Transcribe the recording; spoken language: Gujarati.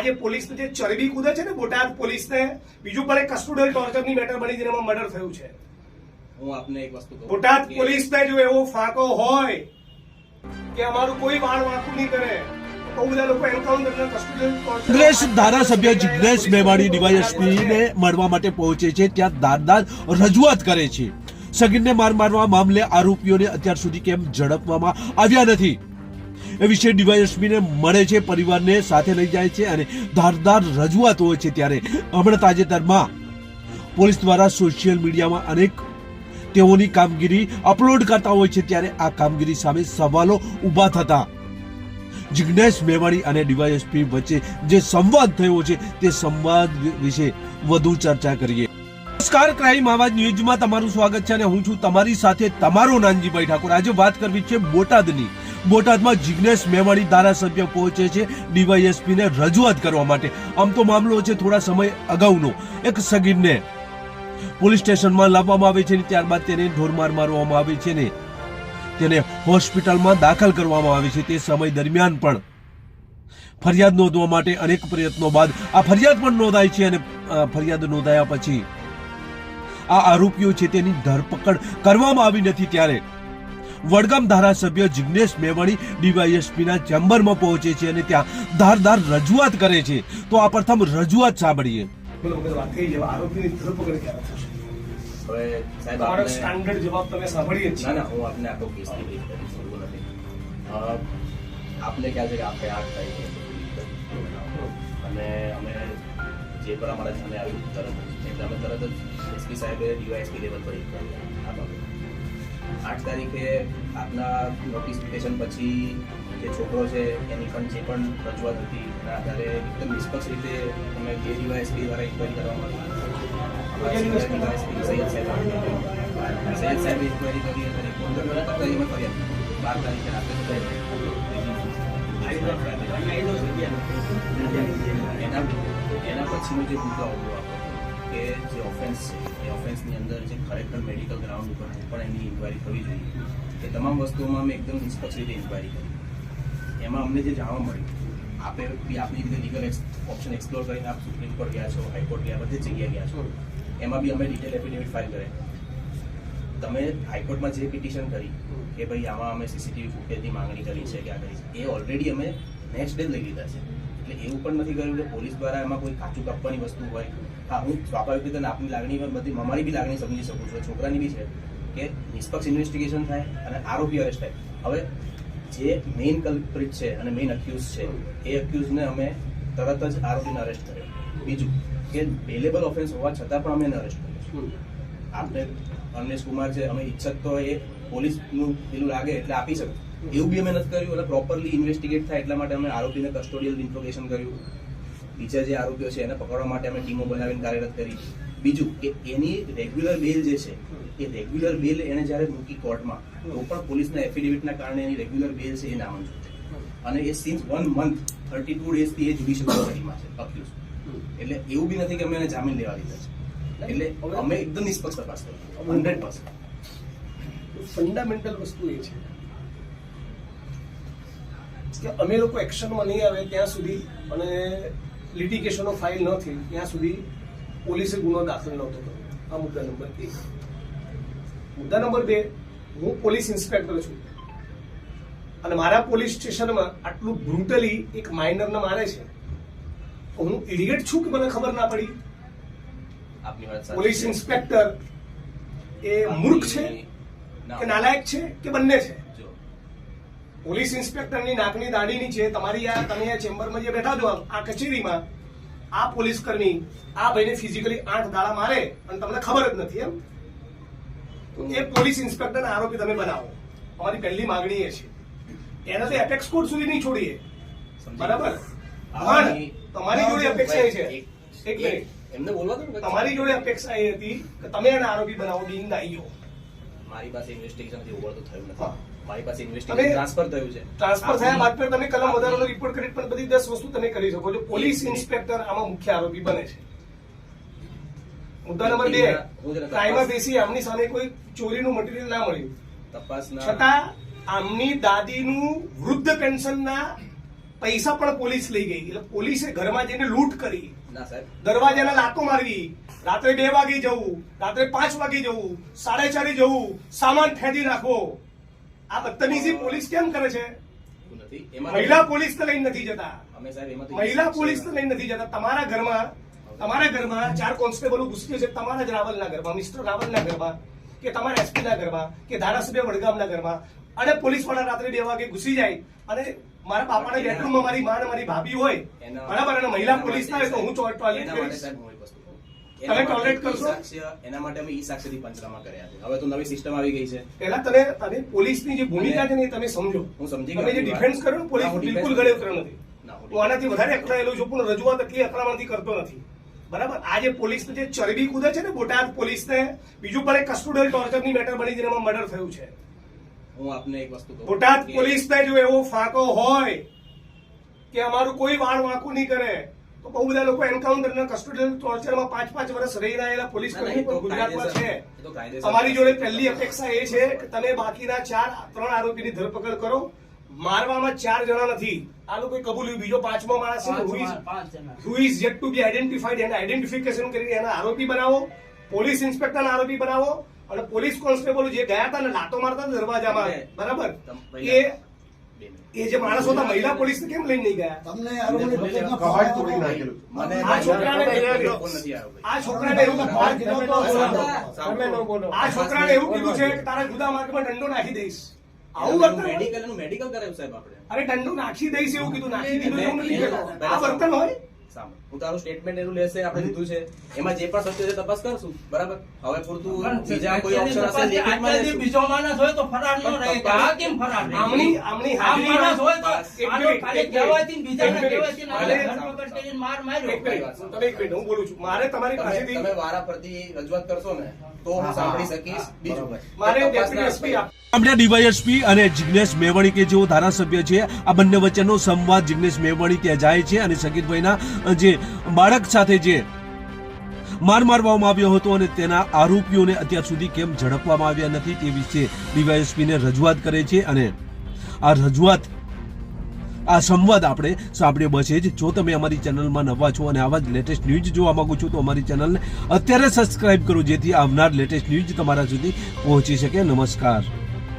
આજે પોલીસને જે ચરબી કૂદે છે ને બોટાદ પોલીસને, બીજું પણ એક કસ્ટોડિયલ ટોર્ચરની મેટર બની જેમાં મર્ડર થયું છે. હું આપને એક વસ્તુ કહું, બોટાદ પોલીસને જો એવો ફાંકો હોય કે અમારું કોઈ વાળ વાંકું નહીં કરે, તો બધા લોકો એન્કાઉન્ટર કસ્ટોડિયલ કોંગ્રેસ ધારાસભ્ય જિગ્નેશ મેવાણી ડીવાયએસપીને મળવા માટે પહોંચે છે, ત્યાં ધારદાર રજૂઆત કરે છે. સગીરને મારવા મામલે આરોપીઓને અત્યાર સુધી કેમ ઝડપવામાં આવ્યા નથી એ વિશે ડીવાયએસપીને મળે છે, પરિવારને સાથે લઈ જાય છે અને ધારદાર રજૂઆત હોય છે. ત્યારે હમણાં તાજેતરમાં પોલીસ દ્વારા સોશિયલ મીડિયામાં અનેક તેઓની કામગીરી અપલોડ કરતા હોય છે, ત્યારે આ કામગીરી સામે સવાલો ઊભા થતા જિગ્નેશ મેવાણી અને ડીવાયએસપી વચ્ચે જે સંવાદ થયો છે તે સંવાદ વિશે વધુ ચર્ચા કરીએ. નમસ્કાર, ક્રાઇમ આવાજ ન્યૂઝમાં તમારું સ્વાગત છે અને હું છું તમારી સાથે તમારો નાનજીભાઈ ઠાકોર. આજે વાત કરવી છે બોટાદની. બોટાદમાં જિગ્નેશ મેવાણી ધારાસભ્ય પહોંચે છે ડીવાયએસપીને રજૂઆત કરવા માટે. આમ તો મામલો છે થોડા સમય અગાઉનો. એક સગીરને પોલીસ સ્ટેશનમાં લાવવામાં આવે છે અને ત્યારબાદ તેને ઢોરમાર મારવામાં આવે છે ને તેને હોસ્પિટલમાં દાખલ કરવામાં આવે છે. તે સમય દરમિયાન પણ ફરિયાદ નોંધવા માટે અનેક પ્રયત્નો બાદ આ ફરિયાદ પણ નોંધાય છે અને ફરિયાદ નોંધાયા પછી આ આરોપીઓ છે તેની ધરપકડ કરવામાં આવી નથી. ત્યારે વડગામ ધારાસભ્ય જિગ્નેશ મેવાણી ડીવાયએસપીના ચેમ્બરમાં પહોંચે છે અને ત્યાં ધારદાર રજૂઆત કરે છે. તો આ પ્રથમ રજૂઆત સાંભળીએ. આરોપીની ધરપકડ ક્યારે થશે? હવે સાહેબ તમારો આપને સ્ટાન્ડર્ડ જવાબ તમે સાંભળીએ જ ના છે. ના હું આપને આખો કેસ બ્રીફ કરીશ, એવું નથી. આપને ખ્યાલ છે કે આપણે 8 તારીખે અને અમે જે પણ અમારા સામે આવ્યું તરત જ એટલે અમે તરત જ એસપી સાહેબે ડીવાયએસપી લેવલ પર એક કર્યું આ બાબતે. 8 તારીખે આપના નોટિફિકેશન પછી જે છોકરો છે એની પણ જે પણ રજૂઆત હતી એના આધારે એકદમ નિષ્પક્ષ રીતે અમે બે ડીવાયએસપી દ્વારા ઇન્ક્વાયરી કરવામાં આવી. સૈયદ સાહેબે ઇન્ક્વાયરી કરી અને રિપોર્ટ કર્યો. 17 તારીખે ફરિયાદ 12 તારીખે રાત્રે એના પછીનો જે મુદ્દો આવ્યો આપણો કે જે ઓફેન્સ છે એ ઓફેન્સની અંદર જે ખરેખર મેડિકલ ગ્રાઉન્ડ ઉપર પણ એની ઇન્ક્વાયરી થવી જોઈએ. એ તમામ વસ્તુઓમાં અમે એકદમ નિષ્પક્ષ રીતે ઇન્ક્વાયરી કરી. એમાં અમને જે જાણવા મળ્યું, આપે આપની રીતે લીગલ ઓપ્શન એક્સપ્લોર કરીને આપ સુપ્રીમ કોર્ટ ગયા છો, હાઈકોર્ટ ગયા, બધી જગ્યાએ ગયા છો, એમાં બી અમે ડિટેલ એફિડેવિટ ફાઇલ કરે. તમે હાઈકોર્ટમાં જે પિટિશન કરી કે ભાઈ આમાં અમે સીસીટીવી ફૂટેજની માંગણી કરી છે કે આ કરી છે, એ ઓલરેડી અમે નેક્સ્ટ ડે લઈ લીધા છે. એટલે એવું પણ નથી કર્યું કે પોલીસ દ્વારા એમાં કોઈ કાચું કાપવાની વસ્તુ હોય. હા, હું સ્વાભાવિક રીતે આપની લાગણી બધી અમારી બી લાગણી સમજી શકું છું, છોકરાની બી છે કે નિષ્પક્ષ ઇન્વેસ્ટિગેશન થાય અને આરોપી અરેસ્ટ થાય. હવે જે મેઇન કલ્પ્રિટ છે અને મેઇન અક્યુઝ છે એ અક્યુઝને અમે તરત જ આરોપીને અરેસ્ટ કર્યો. બીજું કે બેલેબલ ઓફેન્સ હોવા છતાં પણ અમે એને અરેસ્ટ કર્યો. આપણે અમનેશ કુમાર છે, અમે ઈચ્છત તો એ પોલીસનું પેલું લાગે એટલે આપી શકે એવું બી અમે નથી કર્યું અને પ્રોપરલી ઇન્વેસ્ટિગેટ થાય એટલા માટે અમે આરોપીને કસ્ટોડિયલ ઇન્ટ્રોગેશન કર્યું. બીજા જે આરોપીઓ છે એને પકડવા માટે અમે ટીમો બનાવીને કાર્યરત કરી. બીજું કે એની રેગ્યુલર બેલ જે છે એ રેગ્યુલર બેલ એને જ્યારે મૂકી કોર્ટમાં તો પણ પોલીસના એફિડેવિટના કારણે એની રેગ્યુલર બેલ છે એ નામંજૂર છે અને એ સિન્સ 1 મંથ 32 ડેઝથી એ જ્યુડિશિયલ કસ્ટડીમાં છે અક્યુઝ. એટલે એવું બી નથી કે અમે એને જામીન લેવા દીધા છે. એટલે અમે એકદમ નિષ્પક્ષ તપાસ કરી 100%. ફંડામેન્ટલ વસ્તુ એ છે કે અમે લોકો એક્શનમાં નહીં આવે ત્યાં સુધી અને લિટિગેશનો ફાઇલ ન થઈ ત્યાં સુધી પોલીસે ગુનો દાખલ નહોતો કર્યો. આ મુદ્દા નંબર 1. મુદ્દા નંબર 2, હું પોલીસ ઇન્સ્પેક્ટર છું અને મારા પોલીસ સ્ટેશનમાં આટલું બ્રુટલી એક માઇનરને મારે છે તો હું ઇડિયટ છું કે મને ખબર ના પડી? આપની વાત સાચી. પોલીસ ઇન્સ્પેક્ટર એ મૂર્ખ છે કે નાલાયક છે કે બંને છે? પોલીસ ઇન્સ્પેક્ટરની નાકની દાઢી નીચે તમારી તમે આ ચેમ્બરમાં જે બેઠા છો આ કચેરીમાં આ પોલીસ કર્મી આ ભાઈને ફિઝિકલી 8 દાડા મારે અને તમને ખબર જ નથી એમ? તો એ પોલીસ ઇન્સ્પેક્ટરને આરોપી તમે બનાવો. અમારી પહેલી માંગણી એ છે. એને તો એપેક્સ કોર્ટ સુધી નહીં છોડીએ, બરાબર? પણ તમારી જોડે અપેક્ષા એ છે, એક મિનિટ, એમને બોલવા દો. તમારી જોડે અપેક્ષા એ હતી કે તમે એને આરોપી બનાવો બિંગ આઈઓ. મારી પાસે ઇન્વેસ્ટિગેશન થી ઓવર તો થયું નથી. હા. મારી પાસે ઇન્વેસ્ટિગેશન ટ્રાન્સફર થયું છે. ટ્રાન્સફર થયા બાદ પર તમે કલમ વધારાનો રિપોર્ટ કરી પણ બધી 10 વસ્તુ તમે કરી શકો છો. પોલીસ ઇન્સ્પેક્ટર આમાં મુખ્ય આરોપી બને છે. મુદ્દા નંબર 2, ક્રાઇમમાં બેસી આમની સામે કોઈ ચોરીનું મટીરિયલ ના મળ્યું તપાસના છતાં આમની દાદીનું વૃદ્ધ પેન્શનના પૈસા પણ પોલીસ લઈ ગઈ. એટલે પોલીસે ઘરમાં જઈને લૂંટ કરી, ના સાહેબ, દરવાજાના લાતો મારવી, રાત્રે 2 વાગે જવું, રાત્રે 5 વાગે જવું, 4:30 જવું, સામાન ફેંકી નાખવો. આ બદતમીજી પોલીસ કેમ કરે છે? એવું નથી. એમાં મહિલા પોલીસ તો લઈને નથી જતા, અમે સાહેબ એમાંથી મહિલા પોલીસ તો લઈને નથી જતા. તમારા ઘરમાં 4 કોન્સ્ટેબલો ઘૂસી છે, તમારા જ રાવલના ઘરમાં, મિસ્ટર રાવલના ઘરમાં, કે તમારા એસપી ના ઘરમાં, કે ધારાસભ્ય વડગામના ઘરમાં, અને પોલીસ વાળા રાત્રે 2 વાગે ઘૂસી જાય અને મારા બાપાના બેડરૂમમાં મારી માં અને મારી ભાભી હોય, બરાબર, અને મહિલા પોલીસ ના હોય તો હું ટોયલેટ એના માટે કરીશ. સાહેબ હું એક વસ્તુ કહું. તમે tolerate કરશો? એના માટે અમે ઈ-સાક્ષીથી પંચનામા કર્યા છે. હવે તો નવી સિસ્ટમ આવી ગઈ છે. પહેલા તમે પોલીસની જે ભૂમિકા છે ને એ તમે સમજો. હું સમજી તમે જે ગયો. ડિફેન્સ કર્યો ને, પોલીસ ના, હું બિલકુલ defense ગળે ઉતર્યો નથી. ના, હું હું આનાથી વધારે અકળાયેલો છું, પણ રજૂઆત એટલી અકળામણથી કરતો નથી. બરાબર, આ જે પોલીસ જે ચરબી કૂદે છે ને, બોટાદ પોલીસને બીજું પણ એક કસ્ટોડિયલ ટોર્ચરની મેટર બની જેમાં મર્ડર થયું છે. હું આપને એક વસ્તુ કહું. બોટાદ કે પોલીસને જો એવો ફાંકો હોય કે અમારું કોઈ વાળ વાંકું નહીં કરે, તો બહુ બધા લોકો એન્કાઉન્ટર કસ્ટોડિયલ ટોર્ચરમાં 5-5 વર્ષ રહી રહેલા પોલીસ ના, કર્મી નહીં, તો પણ ગુજરાતમાં છે. કાયદેસર- તો કાયદેસર- અમારી જોડે પહેલી અપેક્ષા એ છે કે તમે બાકીના 3 આરોપીની ધરપકડ કરો. મારવામાં 4 જણા નથી, આ લોકોએ કબૂલ્યું. બીજો 5મો માણસ છે, who is yet to be identified, એને આઈડેન્ટિફિકેશન કરીને એના આરોપી બનાવો, પોલીસ ઇન્સ્પેક્ટરના આરોપી બનાવો, અને પોલીસ કોન્સ્ટેબલ જે ગયા હતા ને લાતો મારતા હતા દરવાજામાં, બરાબર, એ જે માણસો હતા મહિલા પોલીસને કેમ લઈને નહીં ગયા? તમને આરોપીની પકડમાં કવાડ તોડી નાખેલું. મને આ છોકરાને ફોન નથી આવ્યો ભાઈ. આ છોકરાને એવું કવાડ કીધો તો તમે ન બોલો. આ છોકરાને એવું કીધું છે કે તારા જુદા માર્ગમાં દંડો નાખી દઈશ. આવું વર્તન હોય? મેડિકલ કરાવ્યું સાહેબ આપણે. અરે દંડો નાખી દઈશ એવું કીધું, નાખી દીધું એવું નથી કહેતો. આ વર્તન હોય? સાંભળ, હું તારું સ્ટેટમેન્ટ એનું લેશે, આપણે લીધું છે, એમાં જે પણ સત્ય છે તપાસ કરશું, બરાબર. હવે પૂરતું બીજા કોઈ ઓપ્શન હશે લેખિતમાં લેશું. બીજો માણસ હોય તો ફરાર ન રહે કે આ કેમ ફરાર રહે? આમની આ હાજરીમાં માણસ હોય તો એક આનો મિનિટ, ખાલી એક કહેવાયથી ને બીજાને મિનિટ. કહેવાયથી ને મારે- ધરપકડ કરીને માર માર્યો. એક મિનિટ, તમે એક મિનિટ, હું બોલું છું. મારે તમારી પાસેથી તમે વારા ફરતી રજૂઆત કરશો ને તો હું સાંભળી શકીશ. બીજું મારે તપાસના ડેપ્યુટી એસપી આપણે ડીવાયએસપી અને જિગ્નેશ મેવાણી કે જેઓ ધારાસભ્ય છે, આ બંને વચ્ચેનો સંવાદ જિગ્નેશ મેવાણી ત્યાં જાય છે અને સગીરભાઈના જે બાળક સાથે જે માર મારવામાં આવ્યો હતો અને તેના આરોપીઓને અત્યાર સુધી કેમ ઝડપવામાં આવ્યા નથી તે વિશે ડીવાયએસપીને રજૂઆત કરે છે. અને આ સંવાદ આપણે સાંભળ્યો બસે જ. જો તમે અમારી ચેનલમાં નવા છો અને આવા જ લેટેસ્ટ ન્યૂઝ જોવા માંગો છો તો અમારી ચેનલને અત્યારે સબસ્ક્રાઇબ કરો, જેથી આવનાર લેટેસ્ટ ન્યૂઝ તમારા સુધી પહોંચી શકે. નમસ્કાર.